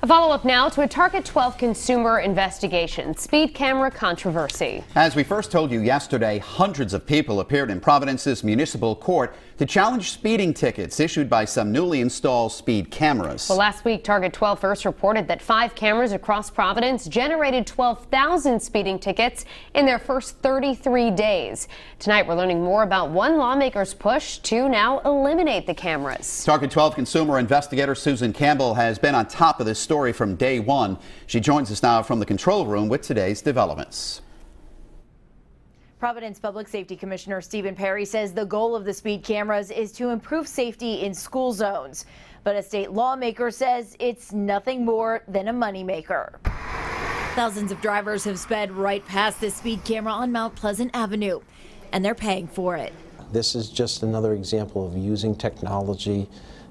A follow-up now to a Target 12 consumer investigation, speed camera controversy. As we first told you yesterday, hundreds of people appeared in Providence's municipal court to challenge speeding tickets issued by some newly installed speed cameras. Well, last week, Target 12 first reported that 5 cameras across Providence generated 12,000 speeding tickets in their first 33 days. Tonight, we're learning more about one lawmaker's push to now eliminate the cameras. Target 12 consumer investigator Susan Campbell has been on top of this story from day one. She joins us now from the control room with today's developments. Providence Public Safety Commissioner Stephen Perry says the goal of the speed cameras is to improve safety in school zones. But a state lawmaker says it's nothing more than a moneymaker. Thousands of drivers have sped right past this speed camera on Mount Pleasant Avenue, and they're paying for it. This is just another example of using technology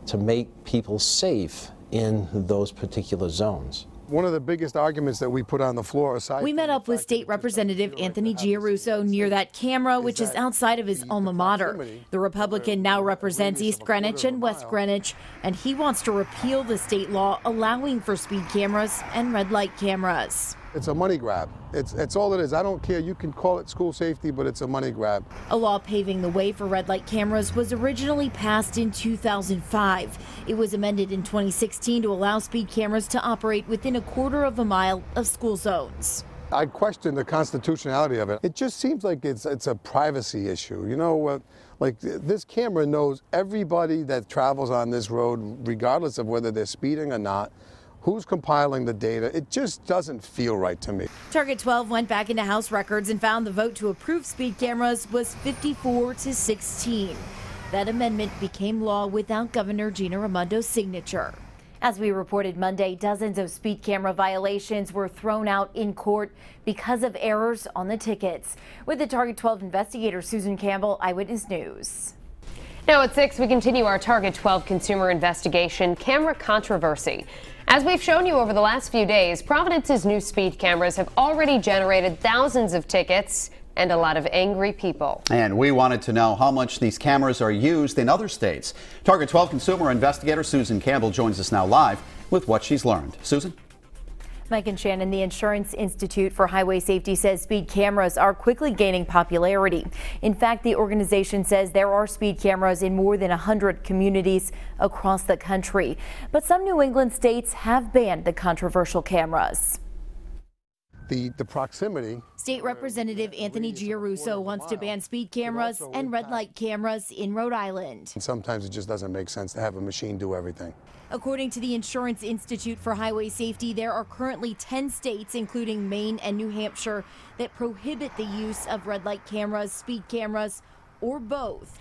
to make people safe in those particular zones. One of the biggest arguments that we put on the floor aside. We met up with State Representative Anthony Giarrusso near that camera, which is outside of his alma mater. The Republican now represents East Greenwich and West Greenwich, and he wants to repeal the state law allowing for speed cameras and red light cameras. It's a money grab. It's all it is. I don't care. You can call it school safety, but it's a money grab. A law paving the way for red light cameras was originally passed in 2005. It was amended in 2016 to allow speed cameras to operate within a quarter of a mile of school zones. I question the constitutionality of it. It just seems like it's a privacy issue. You know, like this camera knows everybody that travels on this road, regardless of whether they're speeding or not. Who's compiling the data? It just doesn't feel right to me. Target 12 went back into House records and found the vote to approve speed cameras was 54-16. That amendment became law without Governor Gina Raimondo's signature. As we reported Monday, dozens of speed camera violations were thrown out in court because of errors on the tickets. With the Target 12 investigator Susan Campbell, Eyewitness News. Now at 6, we continue our Target 12 consumer investigation, camera controversy. As we've shown you over the last few days, Providence's new speed cameras have already generated thousands of tickets and a lot of angry people. And we wanted to know how much these cameras are used in other states. Target 12 consumer investigator Susan Campbell joins us now live with what she's learned. Susan? Mike and Shannon, the Insurance Institute for Highway Safety says speed cameras are quickly gaining popularity. In fact, the organization says there are speed cameras in more than 100 communities across the country. But some New England states have banned the controversial cameras. The proximity. State Representative Anthony Giarrusso wants to ban speed cameras and red light cameras in Rhode Island. Sometimes it just doesn't make sense to have a machine do everything. According to the Insurance Institute for Highway Safety, there are currently 10 states, including Maine and New Hampshire, that prohibit the use of red light cameras, speed cameras, or both.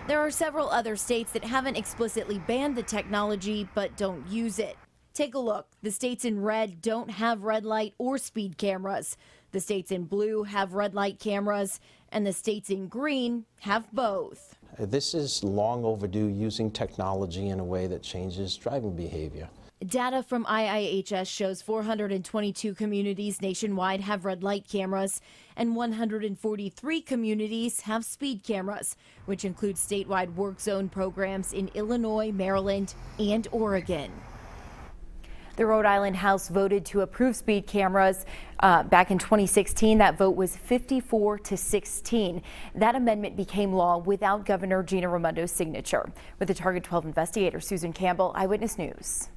There are several other states that haven't explicitly banned the technology but don't use it. Take a look. The states in red don't have red light or speed cameras. The states in blue have red light cameras, and the states in green have both. This is long overdue, using technology in a way that changes driving behavior. Data from IIHS shows 422 communities nationwide have red light cameras, and 143 communities have speed cameras, which include statewide work zone programs in Illinois, Maryland, and Oregon. The Rhode Island House voted to approve speed cameras back in 2016. That vote was 54-16. That amendment became law without Governor Gina Raimondo's signature. With the Target 12 investigator Susan Campbell, Eyewitness News.